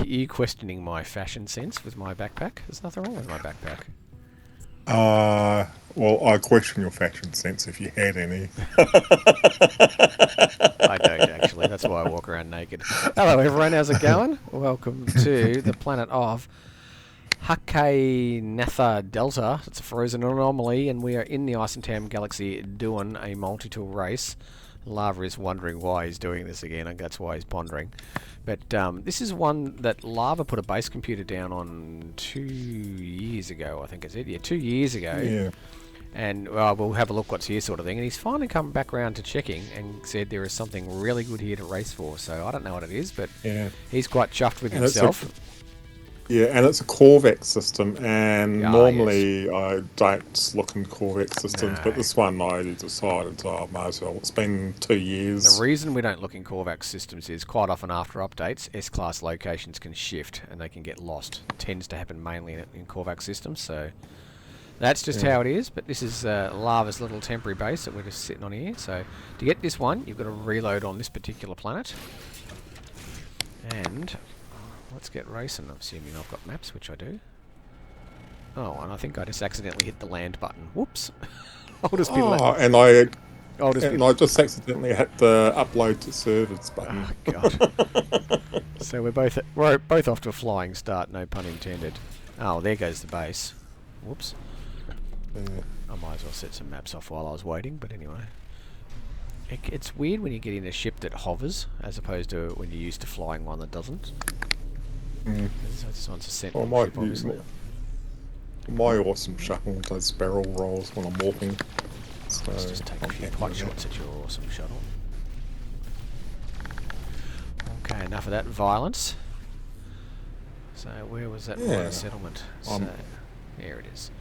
you questioning my fashion sense with my backpack? There's nothing wrong with my backpack. Well, I question your fashion sense if you had any. I don't actually. That's why I walk around naked. Hello everyone, how's it going? Welcome to the planet of Hakanatha Delta. It's a frozen anomaly, and we are in the Ice and Tam galaxy doing a multi-tool race. Lava is wondering why he's doing this again, and that's why he's pondering. But this is one that Lava put a base computer down on 2 years ago, I think is it? Yeah, 2 years ago. Yeah. And we'll have a look what's here sort of thing. And he's finally come back around to checking and said there is something really good here to race for. So I don't know what it is, but Yeah. he's quite chuffed with And himself. Yeah, and it's a Corvax system, and normally yes. I don't look in Corvax systems, but this one I decided, oh, might as well. It's been 2 years. The reason we don't look in Corvax systems is quite often after updates, S-class locations can shift and they can get lost. It tends to happen mainly in Corvax systems, so that's just how it is. But this is Lava's little temporary base that we're just sitting on here. So to get this one, you've got to reload on this particular planet. And let's get racing, assuming I've got maps, which I do. Oh, and I think I just accidentally hit the land button. Whoops. I'll just be and I just accidentally hit the upload to servers button. Oh, God. So we're both off to a flying start, no pun intended. Oh, there goes the base. Whoops. I might as well set some maps off while I was waiting, but anyway. It's weird when you get in a ship that hovers, as opposed to when you're used to flying one that doesn't. So this one's a sentinel ship, obviously. My awesome shuttle does barrel rolls when I'm walking. So let's just take a few pot shots at your awesome shuttle. Okay, enough of that violence. So where was that water settlement? So there it is.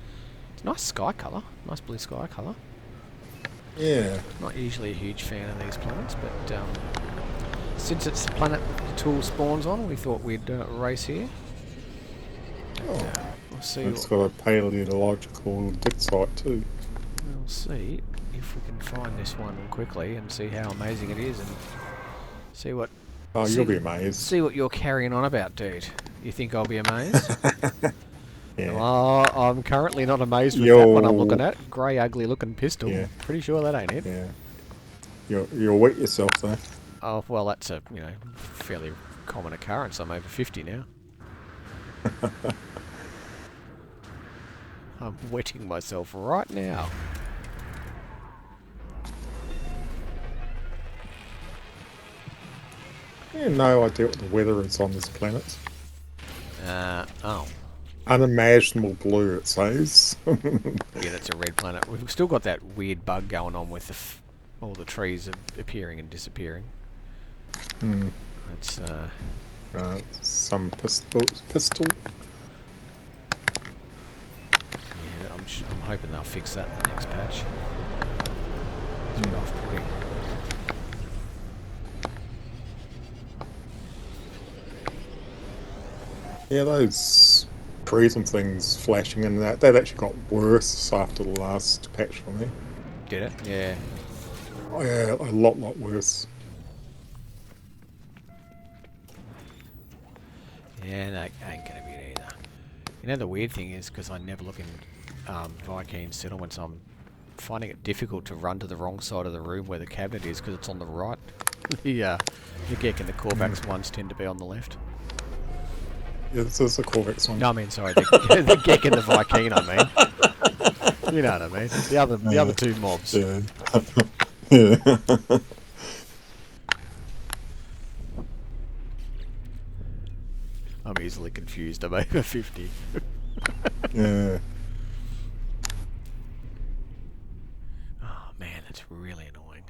It's a nice sky colour, nice blue sky colour. Yeah. Not usually a huge fan of these planets, but since it's the planet the tool spawns on, we thought we'd race here. We'll see. It's got a paleontological dig site too. We'll see if we can find this one quickly and see how amazing it is, and see what. Oh, you'll be amazed. See what you're carrying on about, dude. You think I'll be amazed? Yeah. Well, I'm currently not amazed with that one I'm looking at. Grey, ugly looking pistol. Yeah. Pretty sure that ain't it. Yeah. You'll wet yourself though. Oh well, that's a fairly common occurrence. I'm over 50 now. I'm wetting myself right now. Yeah, no idea what the weather is on this planet. Oh. Unimaginable blue, it says. Yeah, that's a red planet. We've still got that weird bug going on with all the trees appearing and disappearing. That's some pistol. Yeah, I'm hoping they'll fix that in the next patch. It's off-putting. Yeah, those trees and things flashing and they've actually got worse after the last patch for me. Did it? Yeah. Oh, yeah, a lot worse. Yeah, that ain't gonna be it either. You know, the weird thing is, because I never look in Viking settlements, I'm finding it difficult to run to the wrong side of the room where the cabinet is, because it's on the right. The Gek and the Corvax ones tend to be on the left. Yeah, this is the Corvax one. No, I mean, sorry, the Gek and the Viking, I mean. You know what I mean. The other two mobs. Yeah. Yeah. I'm easily confused. I'm over 50. Yeah. Oh man, that's really annoying.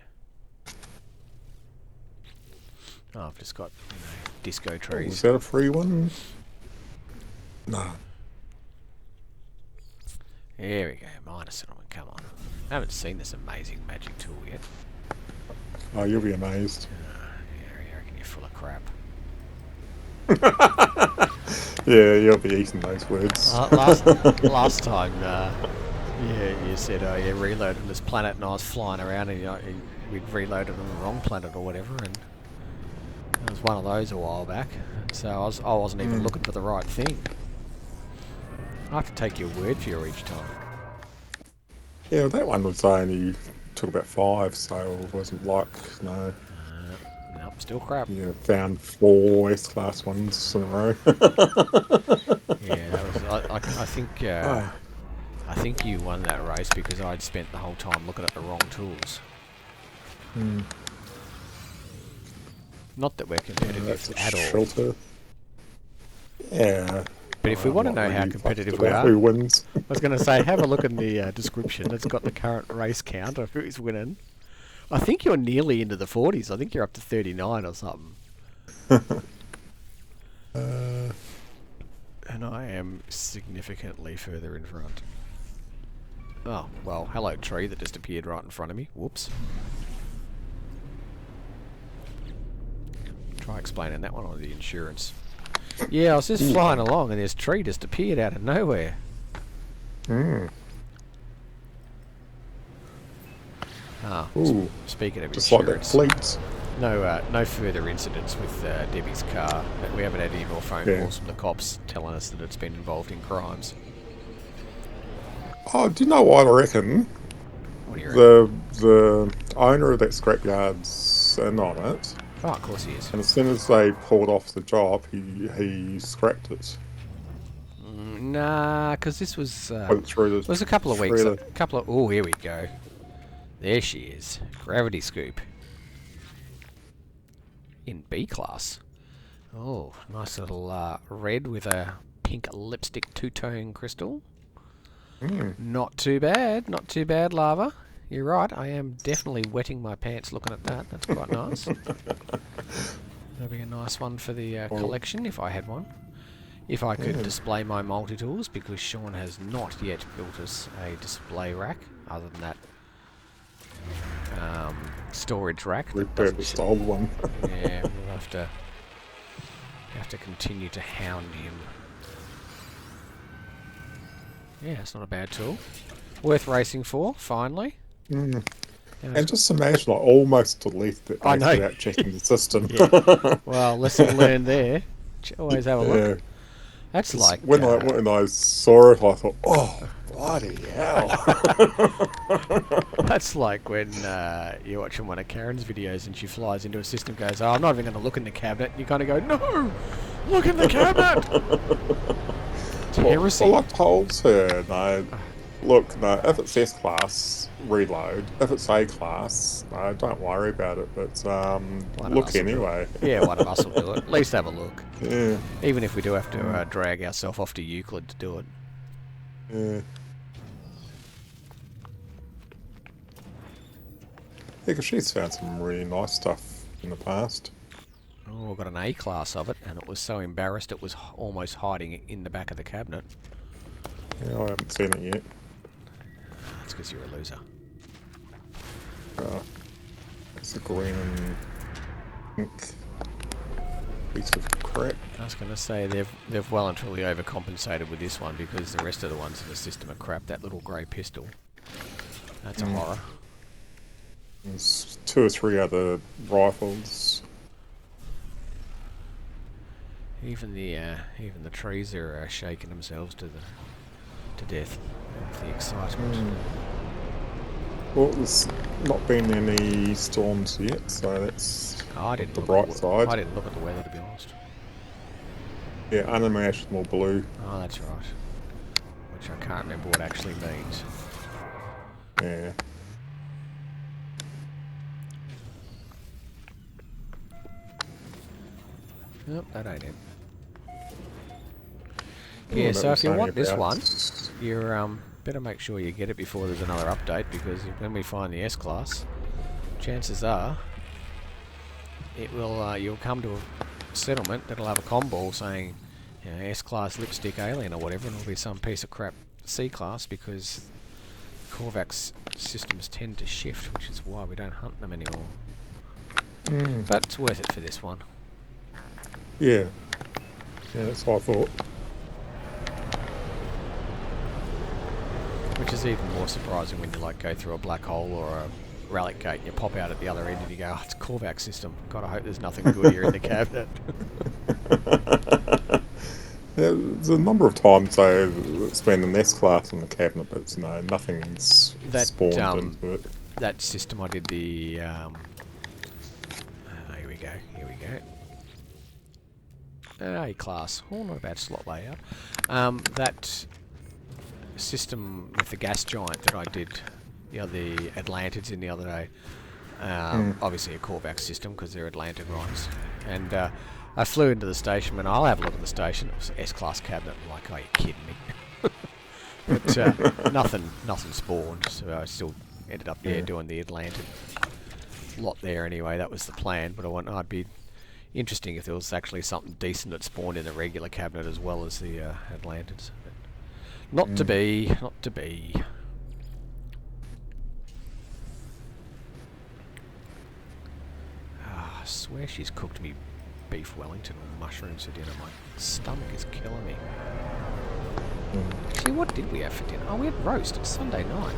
Oh, I've just got disco trees. Is that a free one? No. There we go. Minor settlement. Come on. I haven't seen this amazing magic tool yet. Oh, you'll be amazed. Yeah, I reckon you're full of crap. Yeah, you'll be eating those words. Last time, you said, oh, yeah, reload on this planet, and I was flying around, and we'd reloaded on the wrong planet or whatever, and There was one of those a while back, so I wasn't even looking for the right thing. I have to take your word for you each time. Yeah, that one was only took about 5, so it wasn't like, no. Nope, still crap. Yeah, found 4 S-Class ones in a row. Yeah, that was. I think. I think you won that race because I'd spent the whole time looking at the wrong tools. Not that we're competitive That's a at all. shelter. Yeah. But if we want to know how competitive we are, who wins? I was going to say, have a look in the description. It's got the current race count of who's winning. I think you're nearly into the 40s. I think you're up to 39 or something. And I am significantly further in front. Oh, well, hello tree that just appeared right in front of me. Whoops. Try explaining that one on the insurance. Yeah, I was just flying along and this tree just appeared out of nowhere. Ah, speaking of just insurance, like that fleet. no further incidents with Debbie's car. We haven't had any more phone calls from the cops telling us that it's been involved in crimes. Oh, do you know what I reckon? What do you reckon? The owner of that scrapyard's in on it. Oh, of course he is. And as soon as they pulled off the job, he scrapped it. Nah, because this was It was a couple of weeks. Oh, here we go. There she is. Gravity scoop. In B class. Oh, nice little red with a pink lipstick two-tone crystal. Not too bad. Not too bad, Lava. You're right. I am definitely wetting my pants looking at that. That's quite nice. That'll be a nice one for the collection if I had one. If I could display my multi-tools, because Sean has not yet built us a display rack, other than that storage rack. Repurposed the old one. Yeah, we'll have to continue to hound him. Yeah, it's not a bad tool. Worth racing for, finally. And just imagine, I almost deleted it without checking the system. Yeah. Well, lesson learned there. Always have a look. That's like... When I saw it, I thought, oh, bloody hell. That's like when you're watching one of Karen's videos and she flies into a system and goes, oh, I'm not even going to look in the cabinet. And you kind of go, no, look in the cabinet. Heresy. Well, I told her, no, look, no, if it's S-Class, reload. If it's A-Class, no, don't worry about it, but look anyway. Yeah, one of us will do it. At least have a look. Yeah. Even if we do have to drag ourselves off to Euclid to do it. Yeah. Yeah, because she's found some really nice stuff in the past. Oh, I got an A-class of it, and it was so embarrassed it was almost hiding in the back of the cabinet. Yeah, I haven't seen it yet. That's because you're a loser. It's the green and pink piece of crap. I was going to say they've well and truly overcompensated with this one because the rest of the ones in the system are crap. That little grey pistol, that's a horror. There's 2 or 3 other rifles. Even the trees are shaking themselves to death of the excitement. Well, there's not been any storms yet, so that's the bright side. I didn't look at the weather, to be honest. Yeah, unimaginable blue. Oh, that's right. Which I can't remember what actually means. Yeah. Nope, that ain't it. Yeah, so if you want this one, you better make sure you get it before there's another update, because when we find the S-Class, chances are it will you'll come to a settlement that'll have a comball saying, you know, S-Class lipstick alien or whatever, and it'll be some piece of crap C-Class, because Korvac's systems tend to shift, which is why we don't hunt them anymore. But it's worth it for this one. Yeah. Yeah, that's what I thought. Which is even more surprising when you like go through a black hole or a relic gate and you pop out at the other end and you go, oh, it's a Korvac system. God, I hope there's nothing good here in the cabinet. Yeah, there's a number of times it's been an S class in the cabinet, but no, nothing's spawned into it. That system I did the... here we go, here we go. A class. Oh, not a bad slot layout. That system with the gas giant that I did, the Atlantids in the other day, obviously a Korvac system because they're Atlantid ROMs. And I flew into the station and I'll have a look at the station. It was an S-class cabinet. I'm like, oh, you're kidding me. But nothing spawned, so I still ended up doing the Atlantid lot there anyway. That was the plan, but I went, oh, it'd be interesting if there was actually something decent that spawned in the regular cabinet as well as the Atlantids. But not to be, not to be. I swear she's cooked me beef Wellington or mushrooms for dinner. My stomach is killing me. Actually, what did we have for dinner? Oh, we had roast. It's Sunday night.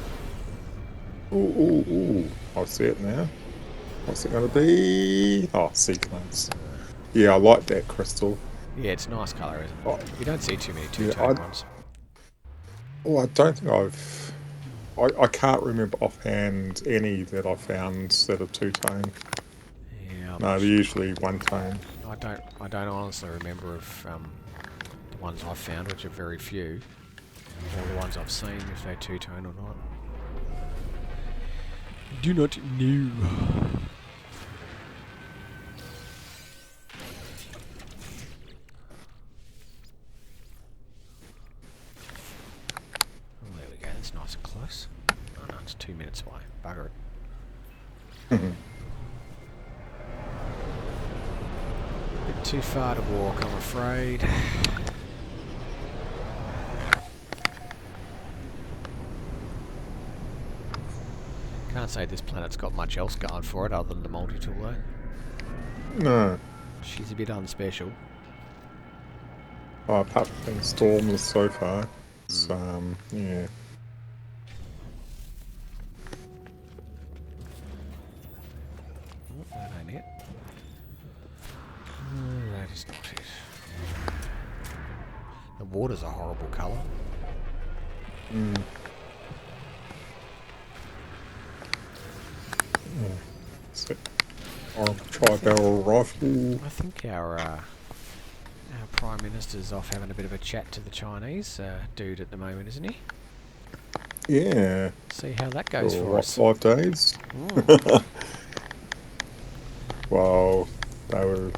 Ooh. I see it now. What's it going to be? Oh, sequence. Yeah, I like that crystal. Yeah, it's a nice colour, isn't it? You don't see too many two-tone ones. Oh, I don't think I can't remember offhand any that I found that are two-tone. Yeah. No, they're usually one-tone. I don't honestly remember if the ones I've found, which are very few, or the ones I've seen, if they're two-tone or not. Do not know. Oh, there we go. That's nice and close. Oh no, it's 2 minutes away. Bugger it. Bit too far to walk, I'm afraid. Can't say this planet's got much else going for it other than the multi-tool though. No. She's a bit unspecial. Oh, apart from being stormless so far. It's, yeah. Oh, that ain't it. That is not it. The water's a horrible colour. So, tri-barrel rifle. I think our Prime Minister's off having a bit of a chat to the Chinese dude at the moment, isn't he? Yeah. See how that goes for what, us. 5 days? Well, they were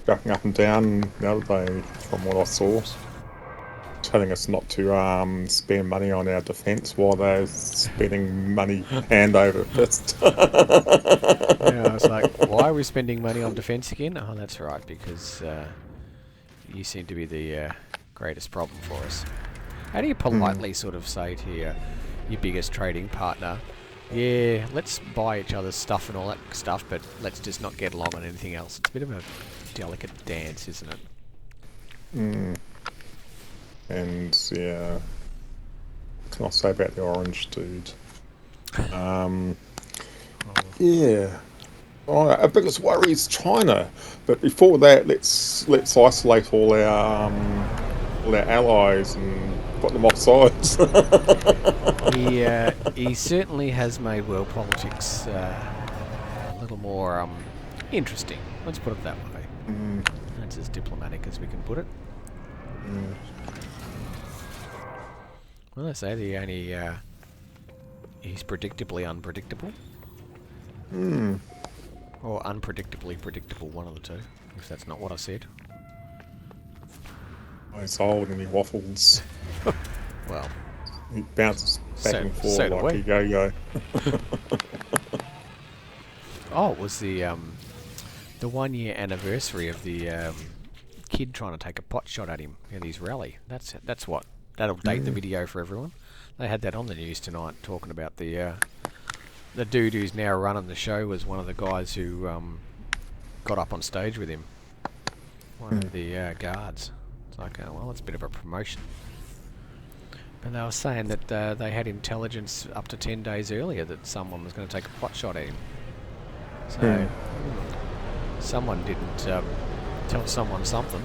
ducking up and down the other day, from what I saw. Telling us not to spend money on our defence while they're spending money hand over fist. Yeah, I was like, why are we spending money on defence again? Oh, that's right, because you seem to be the greatest problem for us. How do you politely sort of say to your biggest trading partner, yeah, let's buy each other's stuff and all that stuff, but let's just not get along on anything else? It's a bit of a delicate dance, isn't it? And yeah, what can I say about the orange dude? Yeah. Our biggest worry is China, but before that, let's isolate all our allies and put them off sides. He certainly has made world politics a little more interesting. Let's put it that way. That's as diplomatic as we can put it. Well, I say the only he's predictably unpredictable. Or unpredictably predictable, one of the two, if that's not what I said. He's old and he waffles. Well, he bounces back and forth like a yo-yo. Oh, it was the 1 year anniversary of the kid trying to take a pot shot at him at his rally. That's what. That'll date the video for everyone. They had that on the news tonight, talking about the dude who's now running the show was one of the guys who got up on stage with him. One of the guards. It's like, oh, well, it's a bit of a promotion. And they were saying that they had intelligence up to 10 days earlier that someone was going to take a pot shot at him. So, someone didn't tell someone something.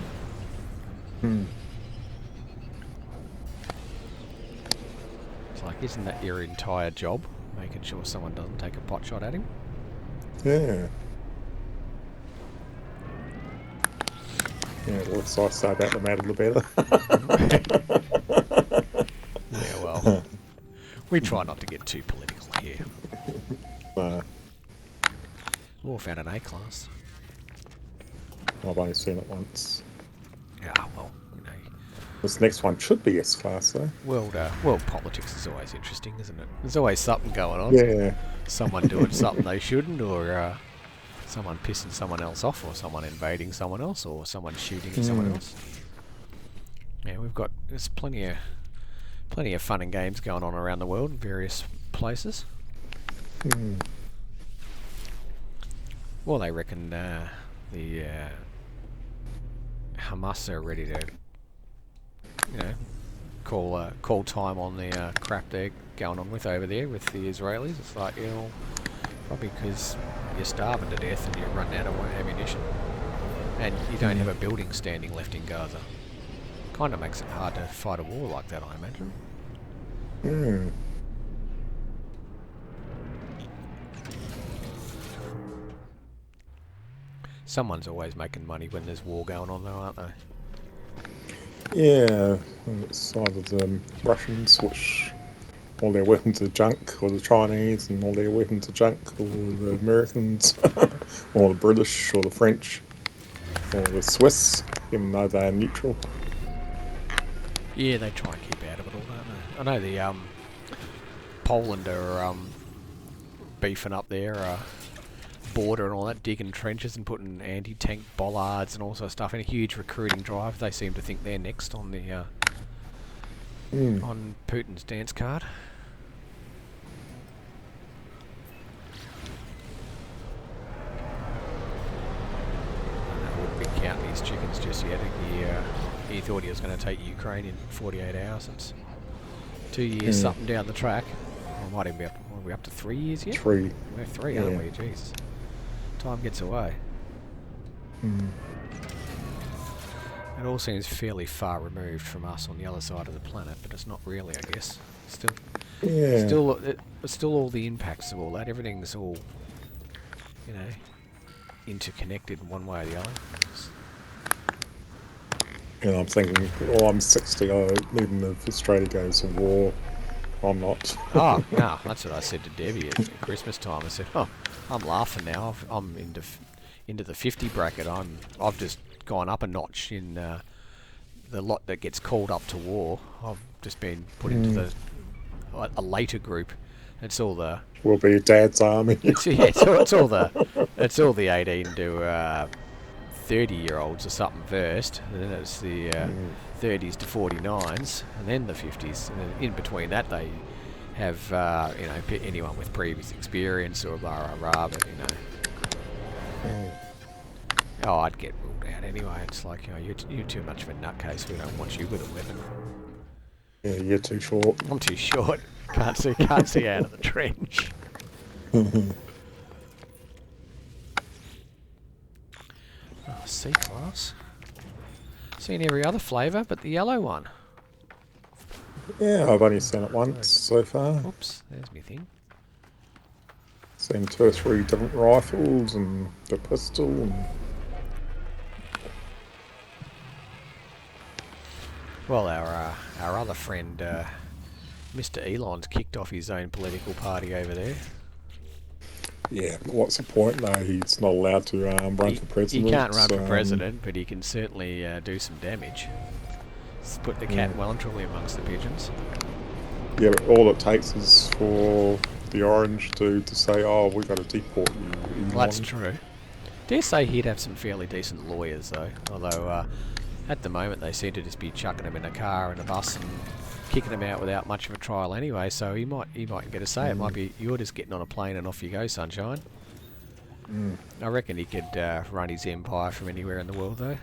It's like, isn't that your entire job? Making sure someone doesn't take a pot shot at him? Yeah. Yeah, the less I say about the matter, the better. Yeah, well, we try not to get too political here. Oh, found an A class. I've only seen it once. Yeah, well, you know. This next one should be S class, though. World politics is always interesting, isn't it? There's always something going on. Yeah. Someone doing something they shouldn't, or someone pissing someone else off, or someone invading someone else, or someone shooting at someone else. Yeah, there's plenty of fun and games going on around the world in various places. Well, they reckon the Hamas are ready to, call time on the crap they're going on with over there with the Israelis. It's like, probably because you're starving to death and you're running out of ammunition, and you don't have a building standing left in Gaza. Kind of makes it hard to fight a war like that, I imagine. Someone's always making money when there's war going on, though, aren't they? Yeah, it's either the Russians, which all their weapons are junk, or the Chinese, and all their weapons are junk, or the Americans, or the British, or the French, or the Swiss, even though they're neutral. Yeah, they try and keep out of it all, don't they? I know the Poland are beefing up their border and all that, digging trenches and putting anti-tank bollards and all sorts of stuff in a huge recruiting drive. They seem to think they're next on the on Putin's dance card. I wouldn't be counting his chickens just yet. He thought he was going to take Ukraine in 48 hours. It's 2 years something down the track. Or might even be up, are we up to 3 years yet? 3. We're 3, aren't we? Jesus. Time gets away. It all seems fairly far removed from us on the other side of the planet, but it's not really, I guess. Still all the impacts of all that. Everything's all, interconnected in one way or the other. And I'm thinking, well, I'm 60, even if Australia goes to war, I'm not. Oh, no, that's what I said to Debbie at Christmas time. I said, I'm laughing now. I'm into the 50 bracket. I've just gone up a notch in the lot that gets called up to war. I've just been put into a later group. It's all the Will be Dad's army. it's all the 18 to 30-year-olds or something first, and then it's the 30s to 49s, and then the 50s, and then in between that they have anyone with previous experience or blah blah blah. But I'd get ruled out anyway. It's like, you're too much of a nutcase. We don't want you with a weapon. Yeah, you're too short. I'm too short. Can't see out of the trench. C class. Seen every other flavour but the yellow one. Yeah, I've only seen it once so far. Oops, there's my thing. Seen 2 or 3 different rifles and the pistol and... Well, our other friend, Mr. Elon's kicked off his own political party over there. Yeah, but what's the point though? He's not allowed to run for president. He can't run for president, but he can certainly do some damage. Just put the cat well and truly amongst the pigeons. Yeah, but all it takes is for the Orange to say, oh, we've got to deport you. Well, that's true. Dare say he'd have some fairly decent lawyers though, although at the moment they seem to just be chucking him in a car and a bus and kicking him out without much of a trial anyway, so he might get a say. It might be you're just getting on a plane and off you go, sunshine. I reckon he could run his empire from anywhere in the world though.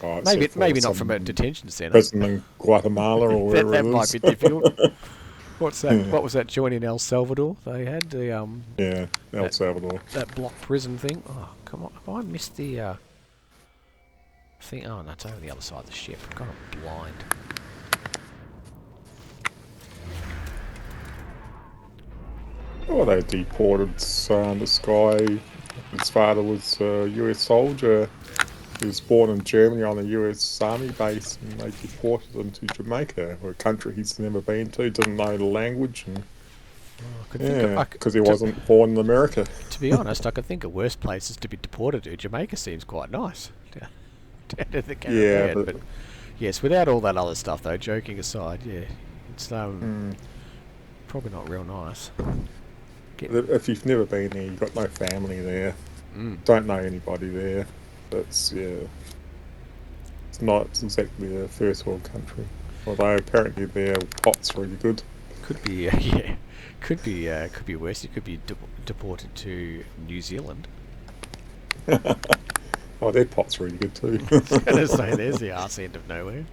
Oh, except Maybe for not from a some detention centre. prison in Guatemala or wherever That it might is. be difficult. What's that? Yeah, What was that joint in El Salvador? They had the yeah, El that Salvador. that block prison thing. Oh, come on! Have I missed the thing? Oh, no, it's over the other side of the ship. God, I'm blind. Oh, they deported this guy. His father was a US soldier. He was born in Germany on a US Army base, and they deported him to Jamaica, a country he's never been to, didn't know the language, and Oh, I could think of, yeah, because he wasn't born in America. to be honest, I could think of worse places to be deported to. Jamaica seems quite nice. Down to the Yeah, Caribbean, but but yes, without all that other stuff though, joking aside, yeah, it's probably not real nice. if you've never been there, you've got no family there, Mm. don't know anybody there. It's not exactly a first world country. Although apparently their pot's really good. Could be, yeah, could be worse. You could be deported to New Zealand. Oh, their pot's really good too. I was gonna say, there's the arse end of nowhere.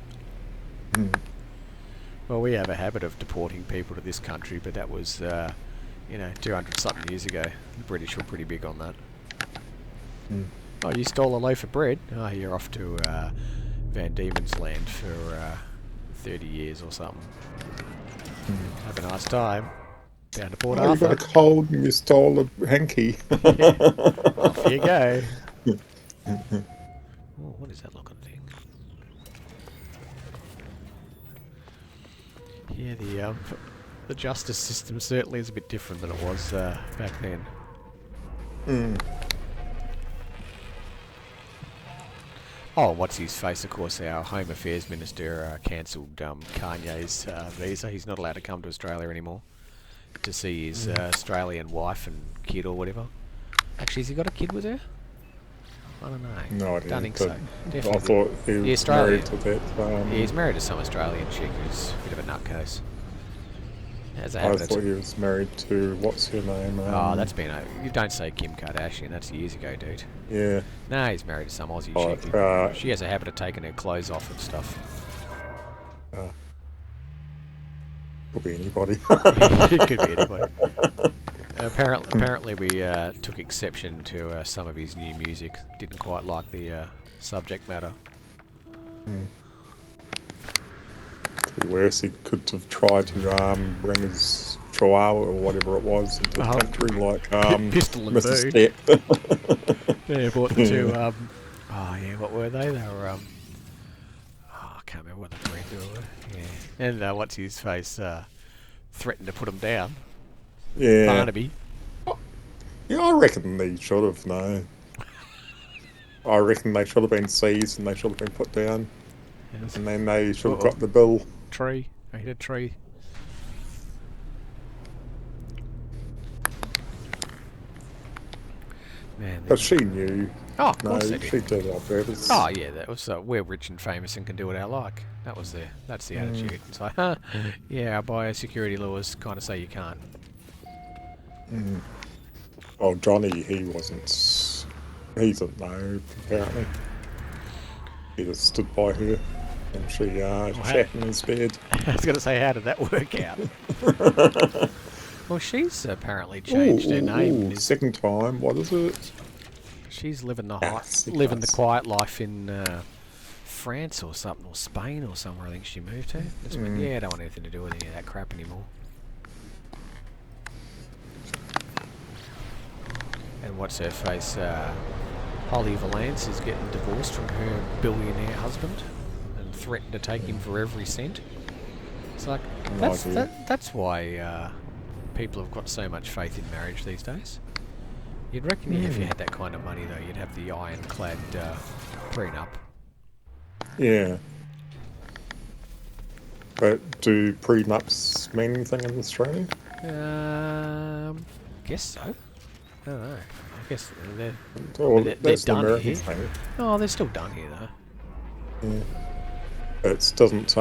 Well, we have a habit of deporting people to this country, but that was, 200 something years ago. The British were pretty big on that. Oh, you stole a loaf of bread? Oh, you're off to Van Diemen's Land for 30 years or something. Have a nice time. Down to Port Oh, you got Arthur. a cold and you stole a hanky. Off you go. Oh, what is that looking thing? Yeah, the justice system certainly is a bit different than it was back then. Oh, what's his face? Of course, our Home Affairs Minister cancelled Kanye's visa. He's not allowed to come to Australia anymore to see his Australian wife and kid or whatever. Actually, has he got a kid with her? I don't know. No idea. Don't think so. I Definitely. thought he The was Australian. married to that. Yeah, he's married to some Australian chick who's a bit of a nutcase. Has a I habit of thought he was married to, what's her name? Oh, that's been you don't say Kim Kardashian. That's years ago, dude. Yeah. No, he's married to some Aussie Oh, chick. She has a habit of taking her clothes off and stuff. Could be anybody. It could be anybody. Apparently we took exception to some of his new music. Didn't quite like the subject matter. Could be worse. He could have tried to bring his chihuahua or whatever it was into the country, like Pistol and Mrs. Boo. Step. Yeah, bought the two. What were they? They were I can't remember what the breed they were. Yeah, and what's his face? Threatened to put him down. Yeah. Barnaby. Yeah, I reckon they should have, no. I reckon they should have been seized and they should have been put down. Yes. And then they should have got the bill. Tree. I hit a tree. Man, But she knew. oh, of No, course they did. she did it on purpose. Oh yeah, that was we're rich and famous and can do what I like. That's the attitude. It's like, yeah, our biosecurity laws kind of say you can't. Well, Johnny, he wasn't. He didn't know, apparently. He just stood by her and she shat in his bed. I was going to say, how did that work out? Well, she's apparently changed her name. Second time, what is it? She's living Yes, the quiet life in France or something, or Spain or somewhere. I think she moved to. Yeah, I don't want anything to do with any of that crap anymore. And what's her face? Holly Valance is getting divorced from her billionaire husband and threatened to take him for every cent. It's like that's why people have got so much faith in marriage these days. You'd reckon if you had that kind of money, though, you'd have the ironclad prenup. Yeah. But do prenups mean anything in Australia? Guess so. I don't know. I guess they're That's the done American here. thing. Oh, they're still done here, though. Yeah. It doesn't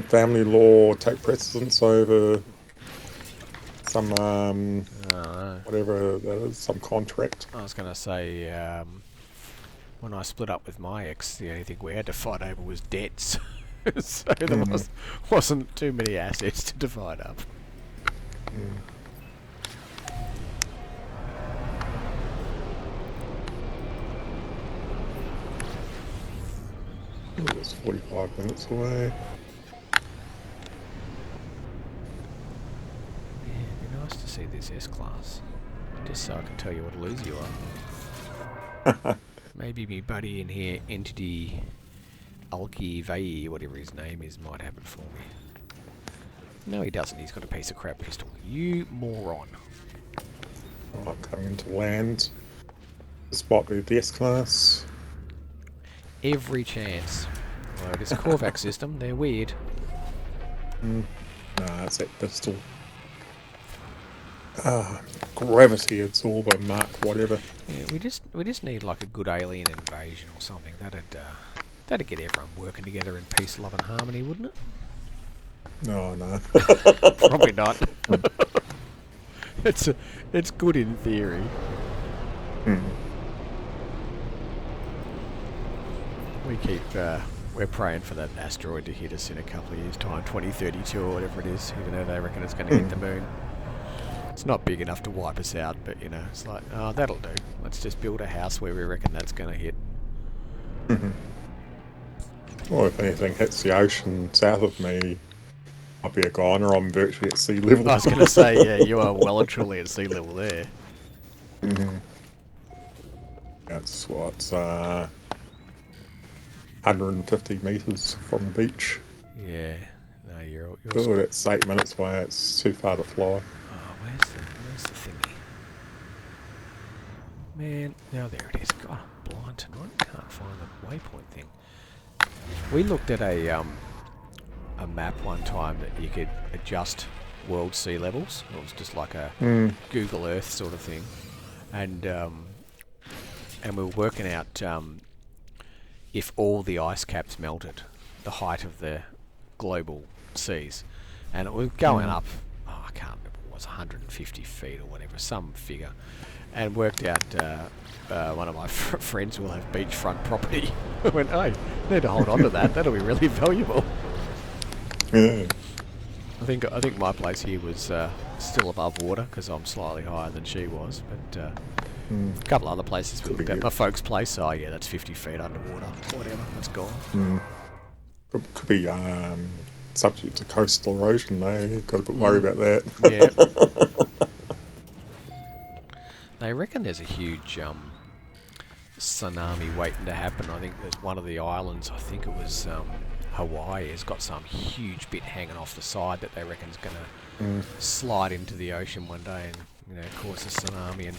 family law take precedence over some whatever that is, some contract? I was going to say when I split up with my ex, the only thing we had to fight over was debts. So there wasn't too many assets to divide up. It's 45 minutes away. Yeah, it'd be nice to see this S-Class, just so I can tell you what a loser you are. Maybe me buddy in here, Entity Alki Vai, whatever his name is, might have it for me. No, he doesn't. He's got a piece of crap pistol. You moron. I'm coming into land. Spot with the S-Class. Every chance. Well, this Korvac system, they're weird. Nah, it's that pistol. Gravity absorber, mark whatever. Yeah, we just need like a good alien invasion or something. That'd get everyone working together in peace, love and harmony, wouldn't it? No. Probably not. It's good in theory. We keep we're praying for that asteroid to hit us in a couple of years' time, 2032 or whatever it is, even though they reckon it's going to hit the moon. It's not big enough to wipe us out, but you know, it's like, oh, that'll do. Let's just build a house where we reckon that's going to hit. Well, if anything hits the ocean south of me, I'll be a goner. I'm virtually at sea level. I was going to say, yeah, you are well and truly at sea level there. That's what, 150 metres from the beach. Yeah. No, you're Good, it's 8 minutes away. It's too far to fly. Oh, where's the thingy? Man, now there it is. God, I'm blind tonight. Can't find the waypoint thing. We looked at a map one time that you could adjust world sea levels. It was just like a Google Earth sort of thing, and we were working out if all the ice caps melted, the height of the global seas, and it was going up. Oh, I can't remember. It was 150 feet or whatever, some figure, and worked out. One of my friends will have beachfront property. I went, oh, need to hold on to that. That'll be really valuable. Yeah. I think my place here was still above water because I'm slightly higher than she was. But a couple other places we looked at. My folks' place, oh yeah, that's 50 feet underwater. Whatever, that's gone. Could be subject to coastal erosion, though. Got to worry about that. Yeah. They reckon there's a huge tsunami waiting to happen. I think there's one of the islands, I think it was Hawaii, has got some huge bit hanging off the side that they reckon is going to slide into the ocean one day and cause a tsunami and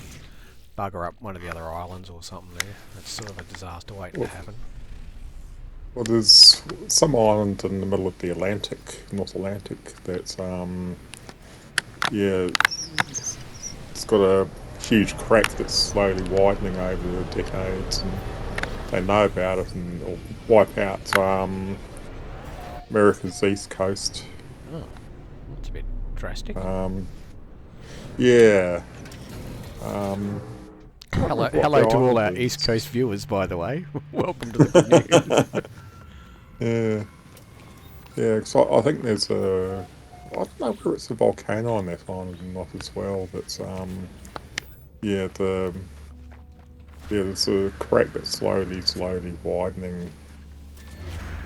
bugger up one of the other islands or something there. That's sort of a disaster waiting to happen. Well, there's some island in the middle of the Atlantic, North Atlantic, that's, it's got a huge crack that's slowly widening over the decades, and they know about it and it'll wipe out America's east coast. Oh, that's a bit drastic. Yeah. Hello to all our East Coast viewers, by the way. Welcome to the good news. Yeah, so I think there's I don't know whether it's a volcano on that island or not as well, but there's a crack that's slowly widening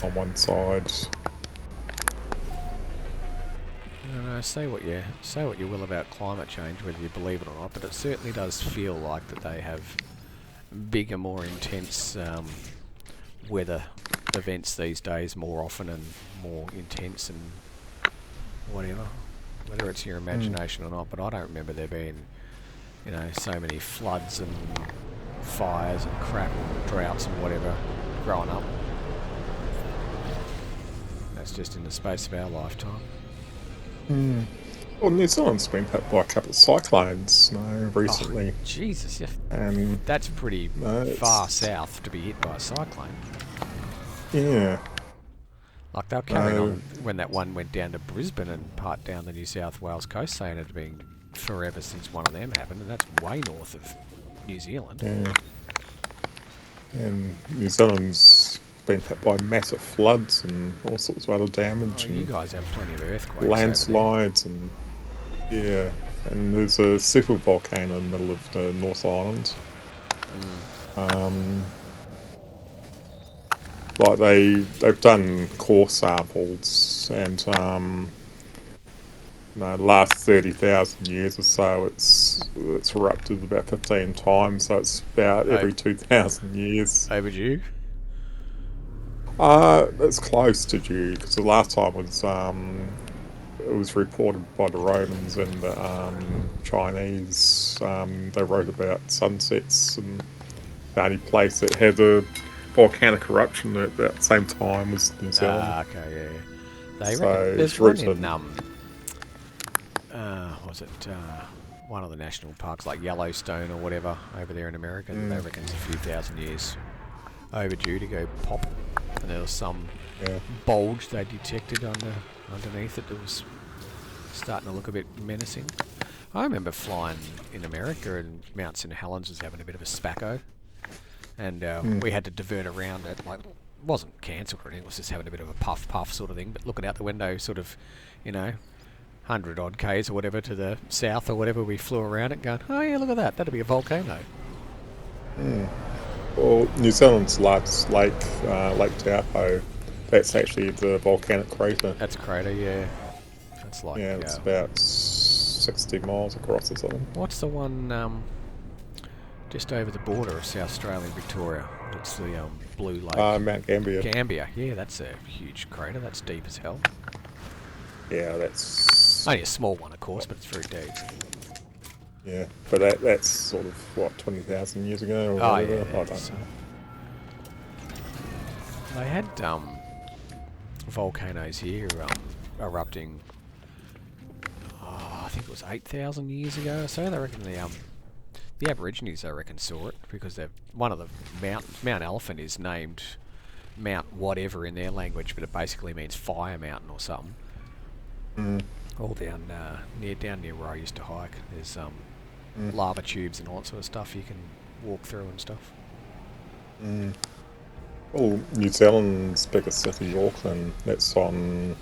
on one side. No, say what you will about climate change, whether you believe it or not, but it certainly does feel like that they have bigger, more intense weather events these days more often and more intense and whatever. Whether it's your imagination or not, but I don't remember there being, so many floods and fires and crap and droughts and whatever growing up. That's just in the space of our lifetime. Well, New Zealand's been hit by a couple of cyclones recently. Oh, Jesus, yeah. And that's pretty far south to be hit by a cyclone. Yeah. Like they were carrying on when that one went down to Brisbane and part down the New South Wales coast, saying it had been forever since one of them happened, and that's way north of New Zealand. Yeah. And New Zealand's been hit by massive floods and all sorts of other damage Oh, you and guys have plenty of earthquakes over there. landslides and yeah. And there's a super volcano in the middle of the North Island. Like they've done core samples and the last 30,000 years or so, it's erupted about 15 times. So it's about every 2,000 years. Overdue? It's close to due because the last time was it was reported by the Romans and the Chinese. They wrote about sunsets, and the only place that had a volcanic eruption at that same time was New Zealand. Okay, yeah. They So reckon there's it's one written. in was it one of the national parks like Yellowstone or whatever over there in America that they reckon's a few thousand years overdue to go pop, and there was some bulge they detected underneath it that was starting to look a bit menacing. I remember flying in America and Mount St Helens was having a bit of a spacko, and we had to divert around it. Like, it wasn't cancelled or anything, it was just having a bit of a puff sort of thing, but looking out the window sort of, 100 odd k's or whatever to the south or whatever, we flew around it going, oh yeah, look at that, that'll be a volcano. Well, New Zealand's largest lake, Lake Taupo, that's actually the volcanic crater. That's a crater, yeah. That's like... Yeah, it's about 60 miles across or something. What's the one just over the border of South Australia and Victoria? It's the blue lake. Mount Gambier. Gambier, yeah, that's a huge crater. That's deep as hell. Yeah, that's... Only a small one, of course, but it's very deep. Yeah, but that's sort of, what, 20,000 years ago or whatever? Yeah, I don't know. They had volcanoes here erupting, I think it was 8,000 years ago or so. They reckon the Aborigines, I reckon, saw it because one of the mountains, Mount Elephant, is named Mount whatever in their language, but it basically means fire mountain or something. All down near where I used to hike. There's lava tubes and all that sort of stuff you can walk through and stuff. Well, New Zealand's biggest city, Auckland, that's on...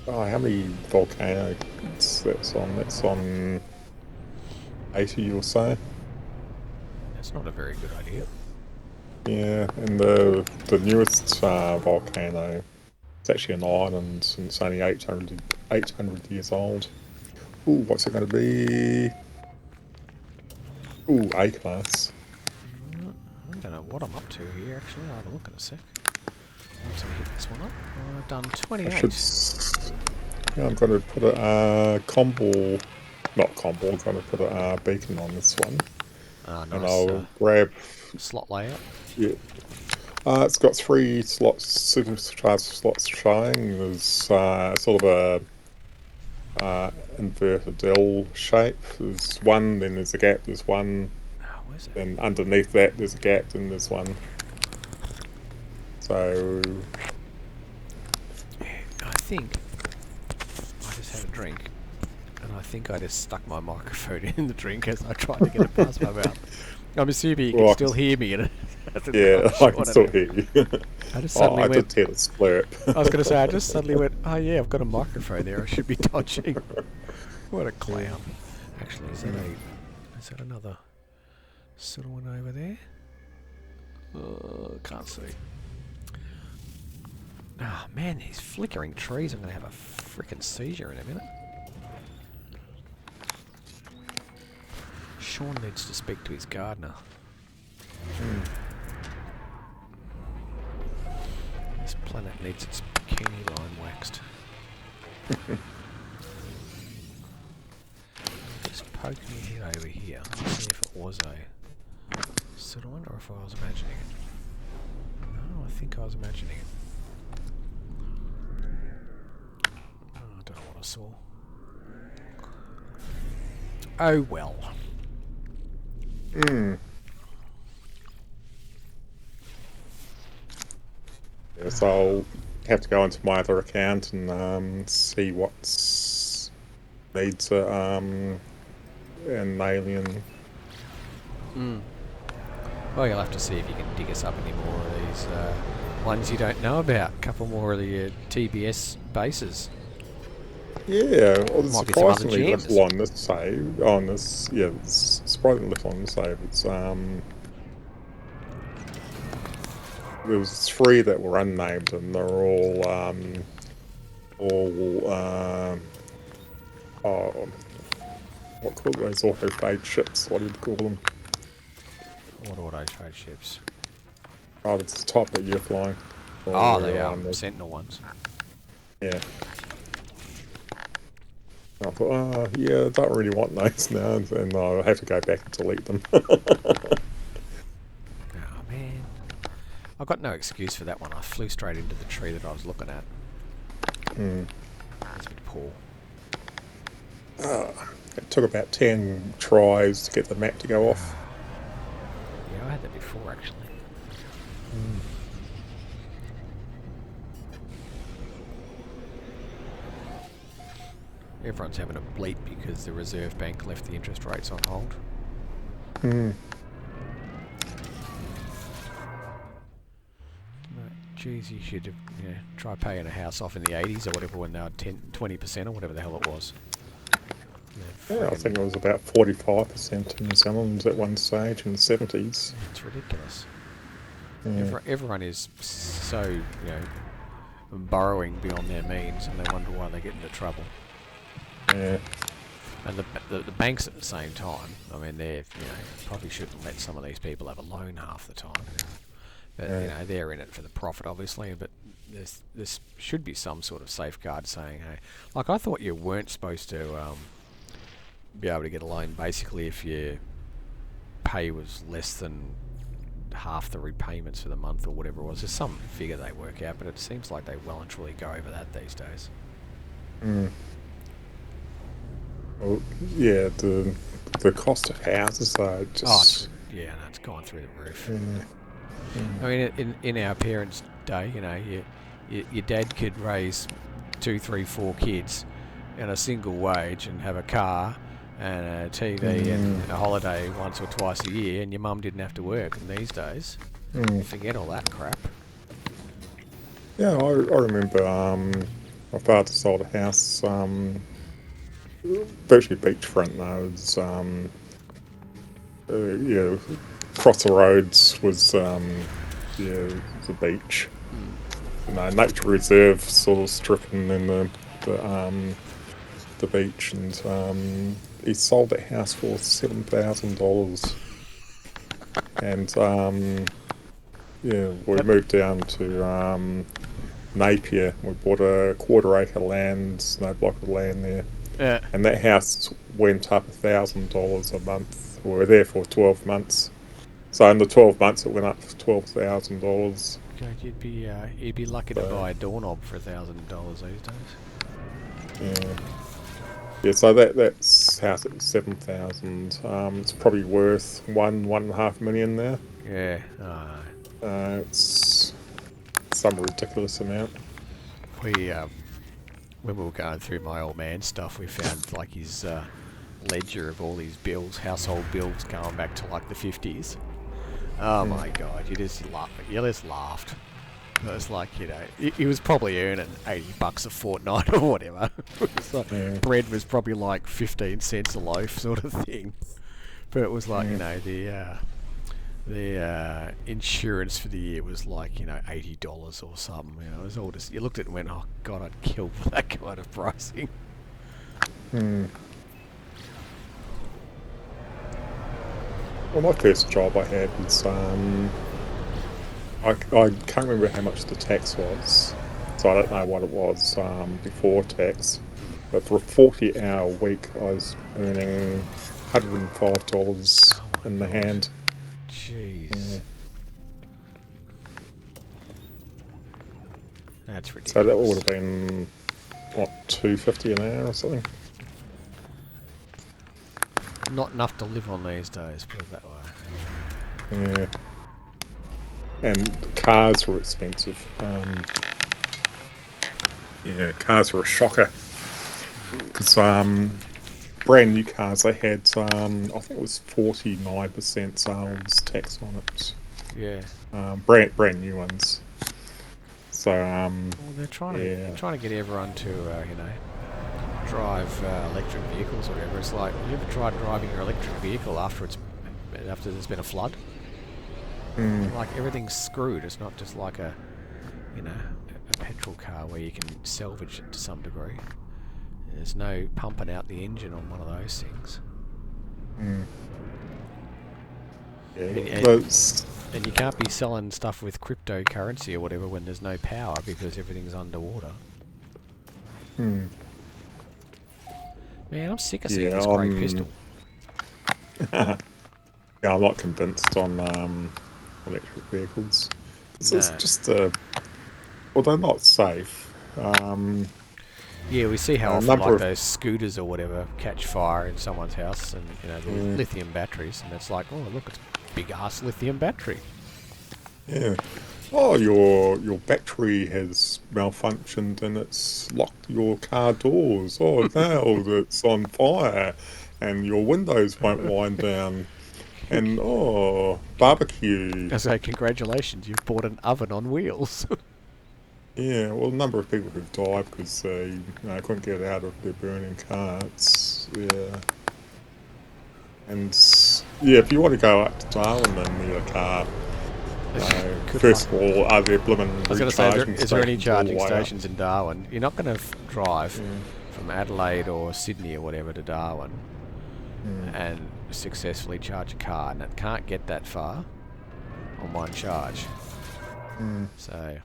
Oh, how many volcanoes that's on? That's on 80 or so. That's not a very good idea. Yeah, and the newest volcano, it's actually an island, and it's only 800 years old. Ooh, what's it going to be? Ooh, A-class. I don't know what I'm up to here, actually. I'll have a look in a sec. Once I hit this one up, I've done 28. Yeah, I'm going to put a combo... Not combo, I'm going to put a beacon on this one. Nice. And I'll grab... Slot layout. Yeah. It's got 3 slots, supercharged slots showing. There's sort of a inverted L shape. There's one, then there's a gap, there's one. Where's it? Then underneath that there's a gap, then there's one. So... I think I just had a drink, and I think I just stuck my microphone in the drink as I tried to get it past my mouth. I'm assuming you can still hear me. Yeah, I can still hear you. I just suddenly went... did hear the splurp. I was going to say, I just suddenly went, oh yeah, I've got a microphone there, I should be dodging. What a clown. Actually, is that another sort of one over there? Can't see. Ah, man, these flickering trees, I'm going to have a freaking seizure in a minute. Sean needs to speak to his gardener. This planet needs its bikini line waxed. Just poke my head over here. Let's see if it was a... So I wonder if I was imagining it. No, I think I was imagining it. Oh, I don't know what I saw. Oh well. Yeah, so I'll have to go into my other account and see what's needs an alien. Well, you'll have to see if you can dig us up any more of these ones you don't know about. A couple more of the TBS bases. Yeah, well, there's Might be some other surprisingly gems. little on this save. On this, yeah, it's surprisingly little on this save. It's there was 3 that were unnamed, and they're oh, what called those auto-fade ships? What do you call them? What auto trade ships? Oh, it's the type that you're flying. Oh, they Or, are Sentinel ones. yeah. I thought, oh, yeah, I don't really want those now, and I'll have to go back and delete them. Oh man, I've got no excuse for that one. I flew straight into the tree that I was looking at. That's a bit poor. It took about 10 tries to get the map to go off. Yeah, I had that before actually. Everyone's having a bleep because the Reserve Bank left the interest rates on hold. Geez, you should have try paying a house off in the 80s or whatever when they were 20% or whatever the hell it was. Yeah, I think it was about 45% in New Zealand at one stage in the 70s. It's ridiculous. Yeah. Everyone is so, borrowing beyond their means, and they wonder why they get into trouble. Yeah. And the banks at the same time, I mean, they probably shouldn't let some of these people have a loan half the time. But they're in it for the profit, obviously. But this should be some sort of safeguard saying, hey, like I thought you weren't supposed to be able to get a loan basically if your pay was less than half the repayments for the month or whatever it was. There's some figure they work out, but it seems like they well and truly go over that these days. Well, yeah, the cost of houses are just... it's gone through the roof. I mean, in our parents' day, your dad could raise 2, 3, 4 kids in a single wage and have a car and a TV and a holiday once or twice a year, and your mum didn't have to work. And these days, forget all that crap. Yeah, I remember my father sold a house, virtually beachfront though. It was, across the roads was the beach. Nature reserve sort of stripping in the beach, and he sold that house for $7,000. And we moved down to Napier. We bought a 1/4 acre land, no block of land there. Yeah. And that house went up $1,000 a month. We were there for 12 months. So in the 12 months, it went up to $12,000. God, you'd be lucky to buy a doorknob for $1,000 these days. Yeah. So that's house at 7,000. It's probably worth $1.5 million now. Yeah. It's some ridiculous amount. When we were going through my old man stuff, we found like his ledger of all these bills, household bills, going back to like the 50s. Oh my God, you just laughed. It was like, he was probably earning $80 a fortnight or whatever. Bread was probably like 15 cents a loaf sort of thing. But it was like, the insurance for the year was like, $80 or something. It was all just, you looked at it and went, oh God, I'd kill for that kind of pricing. Well, my first job I had was, I can't remember how much the tax was, so I don't know what it was before tax, but for a 40-hour week I was earning $105 in the hand. Jeez. That's ridiculous. So that would have been, what, $2.50 an hour or something? Not enough to live on these days, put it that way. Yeah. And cars were expensive. Cars were a shocker. Because brand new cars, they had I think it was 49% sales tax on it. Yeah. Brand new ones. So Well, they're yeah. trying to get everyone to you know, drive electric vehicles or whatever. It's like, you ever tried driving your electric vehicle after there's been a flood? Mm, Like, everything's screwed. It's not just like a, you know, a petrol car where you can salvage it to some degree. There's no pumping out the engine on one of those things. mm, yeah. And That's and you can't be selling stuff with cryptocurrency or whatever when there's no power because everything's underwater. mm, Man, I'm sick of seeing yeah. this grey pistol. Yeah, I'm not convinced on electric vehicles. It's No. just well, they're not safe. Yeah, we see how A often number like of those scooters or whatever catch fire in someone's house, and you know, the mm, lithium batteries, and it's like, oh look, it's a big ass lithium battery. yeah. Oh, your battery has malfunctioned and it's locked your car doors. Oh no, it's on fire, and your windows won't wind down. And oh, barbecue. I say, congratulations, you've bought an oven on wheels. Yeah, well, a number of people have died because they couldn't get out of their burning carts. Yeah, and yeah, if you want to go up to Darwin and need a car, Good luck. first of all, are there blooming I was going to say, recharging is there any stations all the charging way up? stations in Darwin? You're not going to drive Mm, from Adelaide or Sydney or whatever to Darwin mm, and successfully charge a car, and it can't get that far on one charge. mm, So,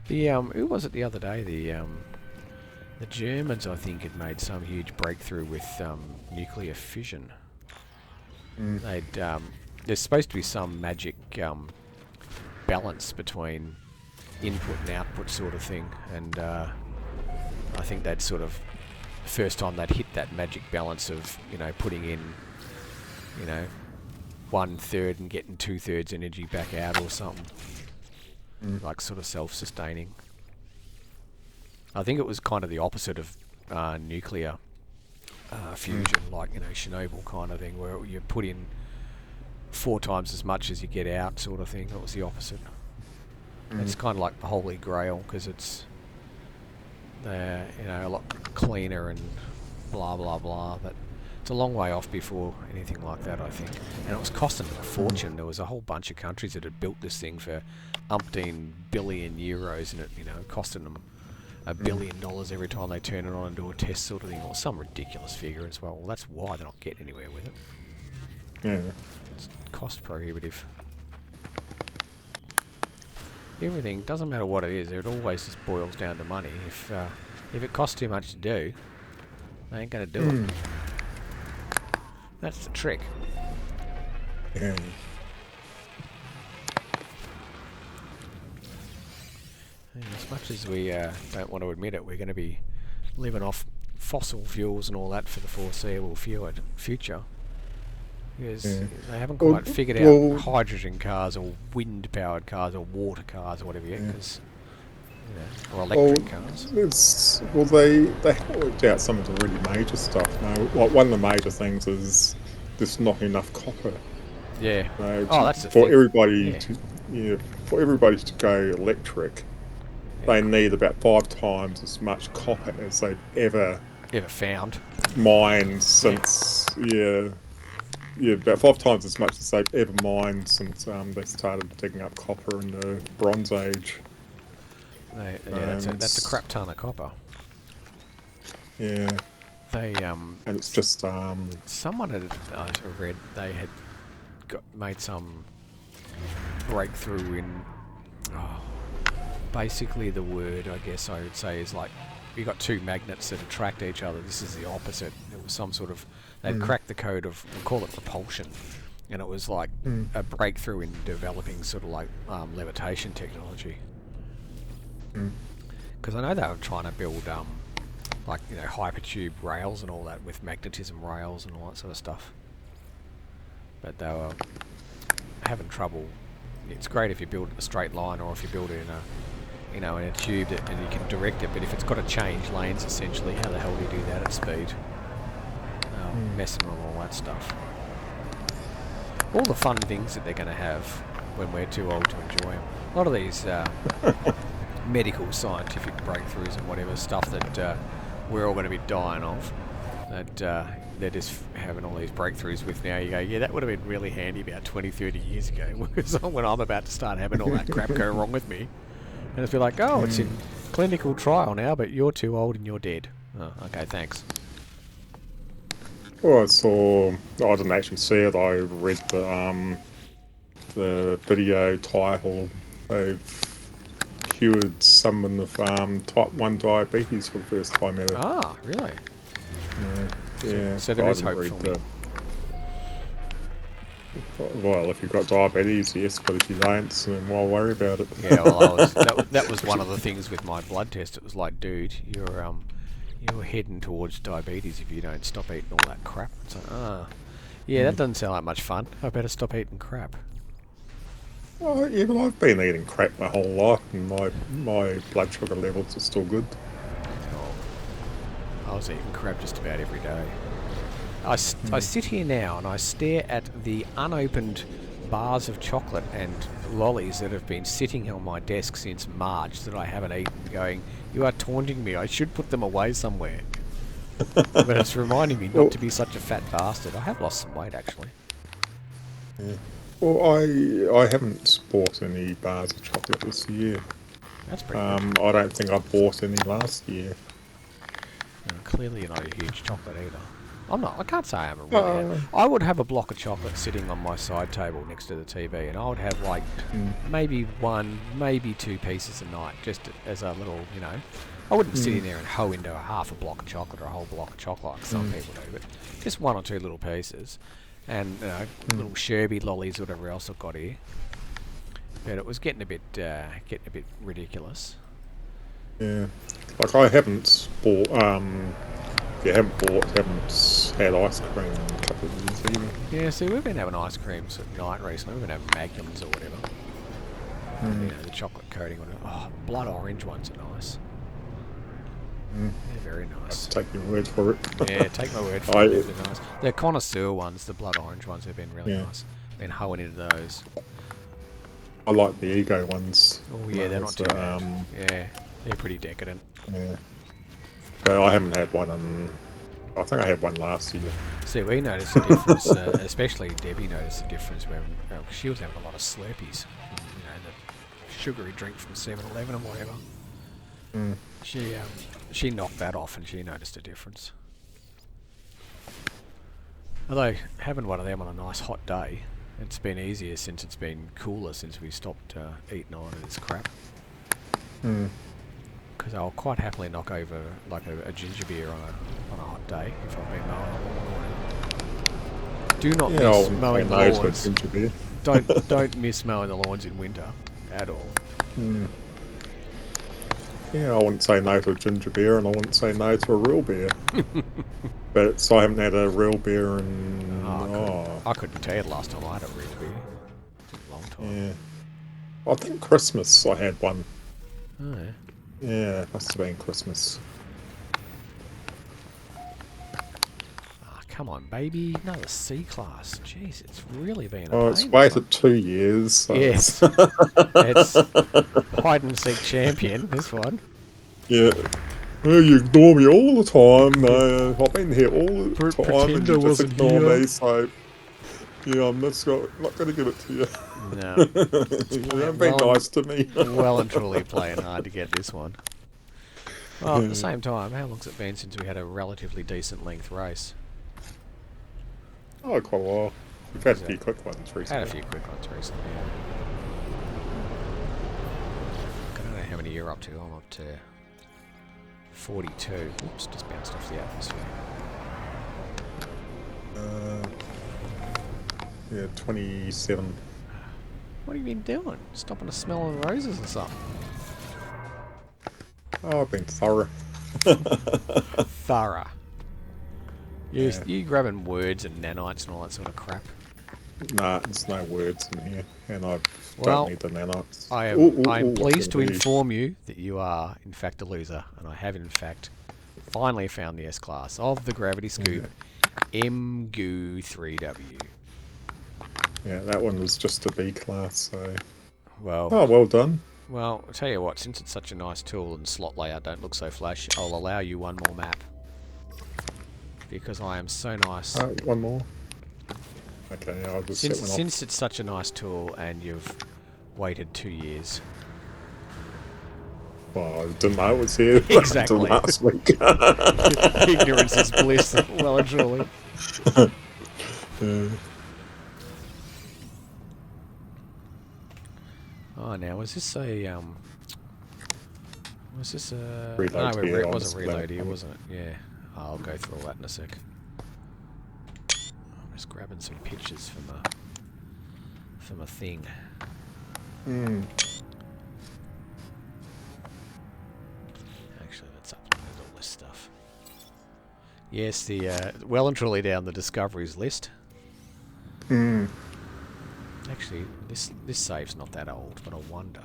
who was it the other day? The Germans, I think, had made some huge breakthrough with nuclear fission. mm, There's supposed to be some magic balance between input and output sort of thing, and I think that's sort of the first time they'd hit that magic balance of, you know, putting in, you know, 1/3 and getting 2/3 energy back out or something, mm, like sort of self-sustaining. I think it was kind of the opposite of nuclear fusion, like, you know, Chernobyl kind of thing, where you put in 4 times as much as you get out, sort of thing. It was the opposite. It's kind of like the Holy Grail because it's, you know, a lot cleaner and blah blah blah. But it's a long way off before anything like that, I think. And it was costing them a fortune. There was a whole bunch of countries that had built this thing for umpteen billion euros, and it, you know, costing them $1 billion every time they turn it on and do a test sort of thing, or some ridiculous figure as well. Well, that's why they're not getting anywhere with it. yeah. It's cost prohibitive. Everything, doesn't matter what it is, it always just boils down to money. If it costs too much to do, they ain't going to do it. That's the trick. Yeah. And as much as we don't want to admit it, we're going to be living off fossil fuels and all that for the foreseeable future. Because they haven't quite figured out hydrogen cars or wind-powered cars or water cars or whatever yet, because, you know, or electric cars. They haven't worked out some of the really major stuff. Now, like one of the major things is there's not enough copper. Yeah. Oh, that's the for thing. everybody Yeah. for everybody to go electric, they need about 5 times as much copper as they've ever found mined since about 5 times as much as they've ever mined since they started digging up copper in the Bronze Age. That's a crap ton of copper. Yeah. They And it's just someone had read they had made some breakthrough in basically the word, I guess I would say, is like you got 2 magnets that attract each other. This is the opposite. It was some sort of, they'd cracked the code of, we'll call it propulsion, and it was like a breakthrough in developing sort of like levitation technology. Because I know they were trying to build like, you know, hypertube rails and all that with magnetism rails and all that sort of stuff. But they were having trouble. It's great if you build a straight line, or if you build it in a, you know, in a tube and you can direct it. But if it's got to change lanes, essentially, how the hell do you do that at speed? messing with all that stuff. All the fun things that they're going to have when we're too old to enjoy them. A lot of these medical, scientific breakthroughs and whatever stuff that we're all going to be dying of, that they're just having all these breakthroughs with now. You go, yeah, that would have been really handy about 20, 30 years ago when I'm about to start having all that crap go wrong with me. And it's be like, oh, it's in clinical trial now, but you're too old and you're dead. Oh, okay, thanks. Well, I didn't actually see it. I read the video title. They've cured someone of type 1 diabetes for the first time ever. Ah, really? Yeah. So there is hope for me. Well, if you've got diabetes, yes, but if you don't, then why worry about it? Yeah, well, that was one of the things with my blood test. It was like, dude, you're heading towards diabetes if you don't stop eating all that crap. It's like, yeah, that doesn't sound like much fun. I better stop eating crap. Oh, yeah, but I've been eating crap my whole life, and my blood sugar levels are still good. I was eating crap just about every day. I sit here now and I stare at the unopened bars of chocolate and lollies that have been sitting on my desk since March that I haven't eaten, going, you are taunting me, I should put them away somewhere. But it's reminding me not to be such a fat bastard. I have lost some weight, actually. Yeah. Well, I haven't bought any bars of chocolate this year. That's pretty good. I don't think I bought any last year. Clearly you're not a huge chocolate eater. I'm not. I can't say I'm a really. I would have a block of chocolate sitting on my side table next to the TV, and I would have like maybe one, maybe two pieces a night, just as a little, you know. I wouldn't sit in there and hoe into half a block of chocolate or a whole block of chocolate like some people do, but just one or two little pieces, and little Sherby lollies, or whatever else I've got here. But it was getting a bit ridiculous. Yeah, like I haven't bought. If you haven't had ice cream in a couple of years either. Yeah, see, we've been having ice creams at night recently. We've been having Magnums or whatever. You know, the chocolate coating on it. Oh, blood orange ones are nice. They're very nice. Take your word for it. Yeah, take my word for it. They're nice. The connoisseur ones, the blood orange ones, have been really nice. Been hoeing into those. I like the Ego ones. Oh yeah, they're not too bad. Yeah, they're pretty decadent. Yeah. But I haven't had one in... I think I had one last year. See, we noticed the difference, especially Debbie noticed the difference when she was having a lot of Slurpees. You know, the sugary drink from 7-Eleven or whatever. She knocked that off and she noticed a difference. Although, having one of them on a nice hot day, it's been easier since it's been cooler since we stopped eating all of this crap. Because I'll quite happily knock over like a ginger beer on a hot day if I've been mowing the lawn. Do not miss mowing the lawns. Ginger beer. Don't miss mowing the lawns in winter at all. Yeah, I wouldn't say no to a ginger beer, and I wouldn't say no to a real beer. But I haven't had a real beer in... I couldn't tell you the last time I had a real beer. It's a long time. Yeah. I think Christmas I had one. Oh, yeah. Yeah, it must have been Christmas. Oh, come on, baby. Another C-class. Jeez, it's really been a Oh, it's waited 2 years. So yes. It's hide-and-seek champion, this one. Yeah. Oh, you ignore me all the time. No, I've been here all the time and you just ignore me, so... Yeah, I'm not going to give it to you. No. You haven't been nice to me. Well and truly playing hard to get this one. Well, at the same time, how long's it been since we had a relatively decent length race? Oh, quite a while. We've had a few quick ones recently. Had a few quick ones recently, yeah. I don't know how many you're up to. I'm up to 42. Oops, just bounced off the atmosphere. Yeah, 27. What have you been doing? Stopping to smell the roses or something? Oh, I've been thorough. Thorough. You grabbing words and nanites and all that sort of crap? Nah, there's no words in here, and I don't need the nanites. I am pleased to inform you that you are, in fact, a loser, and I have, in fact, finally found the S-Class of the Gravity Scoop. MGU3W. Yeah, that one was just a B class, so... Well, Oh, well done. well, I'll tell you what, since it's such a nice tool and slot layout don't look so flash, I'll allow you one more map. Because I am so nice. One more. Okay, I'll just set one off. Since it's such a nice tool and you've waited 2 years. Well, I didn't know it was here Exactly. until last week. Ignorance is bliss, well and truly. Oh, now was this a Was this a... Reload no, here it on was a this reload level. here, wasn't it? Yeah. I'll go through all that in a sec. I'm just grabbing some pictures from a thing. Hmm. Actually, let's upload all this stuff. Yes, the well and truly down the discoveries list. Hmm. Actually, this save's not that old, but I wonder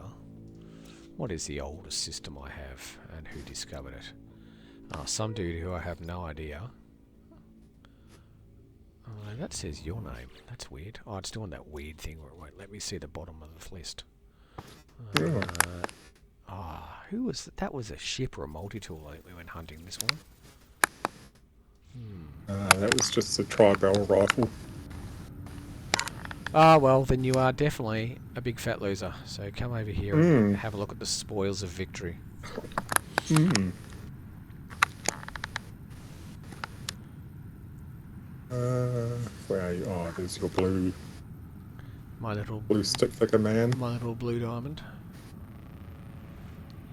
what is the oldest system I have and who discovered it. Some dude who I have no idea. That says your name. That's weird. Oh, it's doing that weird thing where it won't let me see the bottom of the list. Who was that? That was a ship or a multi-tool. I think we went hunting this one. That was just a tri-barrel rifle. Ah, well, then you are definitely a big fat loser. So come over here and have a look at the spoils of victory. Hmm. Where are you? Oh, there's your blue stick figure man. My little blue diamond.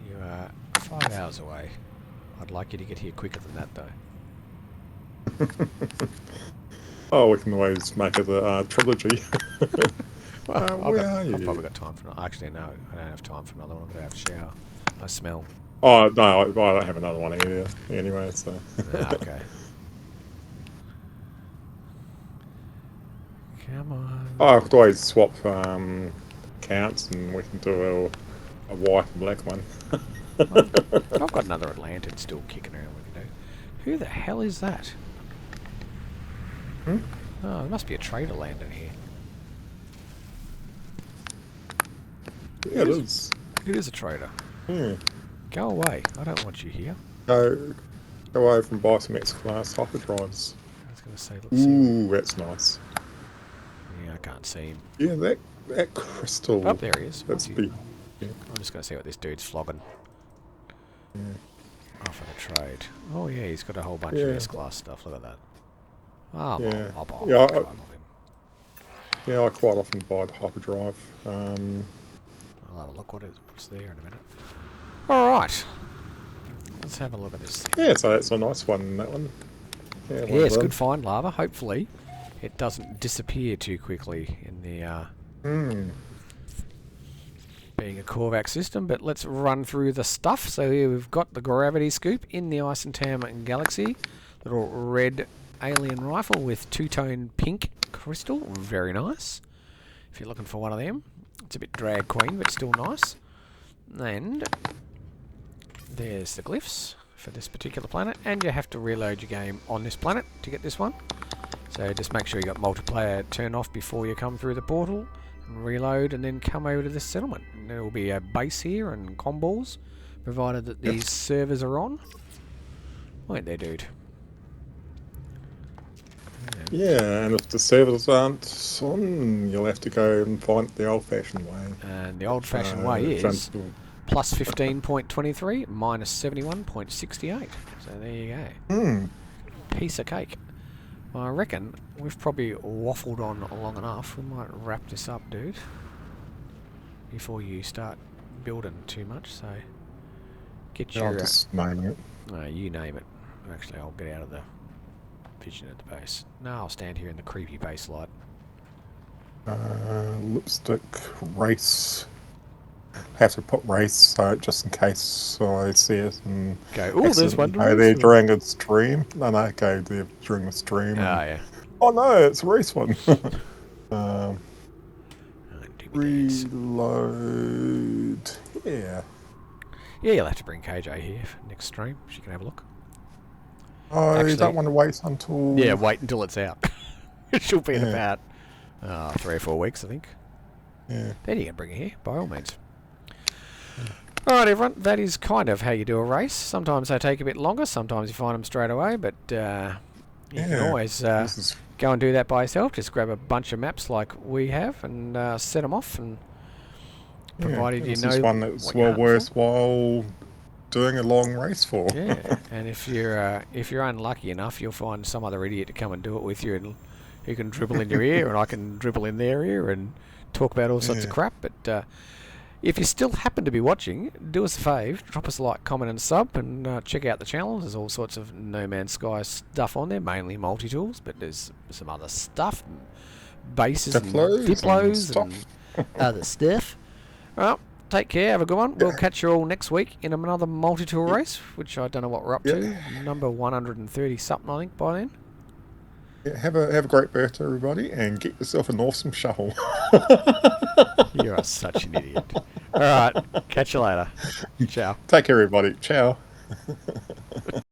You are 5 hours away. I'd like you to get here quicker than that, though. Oh, we can always make it a trilogy. Where are you? I've probably got time for... Actually, no, I don't have time for another one. I'm going to have a shower. I smell. Oh, no, I don't have another one either. Anyway, so... Okay. Come on. Oh, I could always swap counts and we can do a white and black one. I've got another Atlantic still kicking around we can do. Who the hell is that? Hmm? Oh, there must be a trader landing here. Yeah, it is. It is a trader. Yeah. Go away. I don't want you here. Go over and buy some X-Class hyperdrives. I was going to say, let's see. Ooh, that's nice. Yeah, I can't see him. Yeah, that crystal. Oh, there he is. That's big. Yeah. I'm just going to see what this dude's flogging. Yeah. Off at a trade. Oh, yeah, he's got a whole bunch Yeah. of S-Class stuff. Look at that. Oh, Yeah. I'll buy Yeah, one of him. Yeah, I quite often buy the hyperdrive. I'll have a look what's there in a minute. Alright. Let's have a look at this thing. Yeah, so that's a nice one, that one. Yeah, well Yes, done. good find, Lava. Hopefully it doesn't disappear too quickly in the being a Korvac system, but let's run through the stuff. So here we've got the gravity scoop in the Ice and Tam Galaxy. Little red alien rifle with two-tone pink crystal. Very nice. If you're looking for one of them. It's a bit drag queen, but still nice. And there's the glyphs for this particular planet, and you have to reload your game on this planet to get this one. So just make sure you got multiplayer turned off before you come through the portal, and reload, and then come over to this settlement. And there will be a base here and comballs, provided that these servers are on. Wait there, dude. Yeah, and if the servers aren't on, you'll have to go and find it the old-fashioned way. And the old-fashioned way is Zhunt. plus 15.23, minus 71.68. So there you go. Piece of cake. Well, I reckon we've probably waffled on long enough. We might wrap this up, dude, before you start building too much. So get I'll your... just name it. you name it. Actually, I'll get out of the vision at the base. No, I'll stand here in the creepy base light. Lipstick race. Have to put race so just in case I see it and Go, ooh, there's one. go there during the stream. No, go there during the stream. Ah, yeah. Oh no, it's a race one. Reload. Reload. Yeah. Yeah, you'll have to bring KJ here for next stream. She can have a look. Oh, you Actually, don't want to wait until... yeah, wait until it's out. It should be in Yeah. about 3 or 4 weeks, I think. Yeah. Then you can bring it here, by all means. Alright everyone, that is kind of how you do a race. Sometimes they take a bit longer, sometimes you find them straight away, but you can always This is... go and do that by yourself. Just grab a bunch of maps like we have and set them off, and provided you this know is one that's what you're well hunting for. worthwhile doing a long race for. Yeah, and if you're unlucky enough, you'll find some other idiot to come and do it with you, and who can dribble in your ear, and I can dribble in their ear and talk about all sorts of crap. But if you still happen to be watching, do us a fave, drop us a like, comment and sub, and check out the channel. There's all sorts of No Man's Sky stuff on there, mainly multi-tools, but there's some other stuff, bases and diplos and other stuff. Well, take care, have a good one. We'll catch you all next week in another multi-tool race, which I don't know what we're up to. Number 130 something, I think, by then. Yeah, have a great birthday, everybody, and get yourself an awesome shovel. You are such an idiot. Alright, catch you later. Ciao. Take care, everybody. Ciao.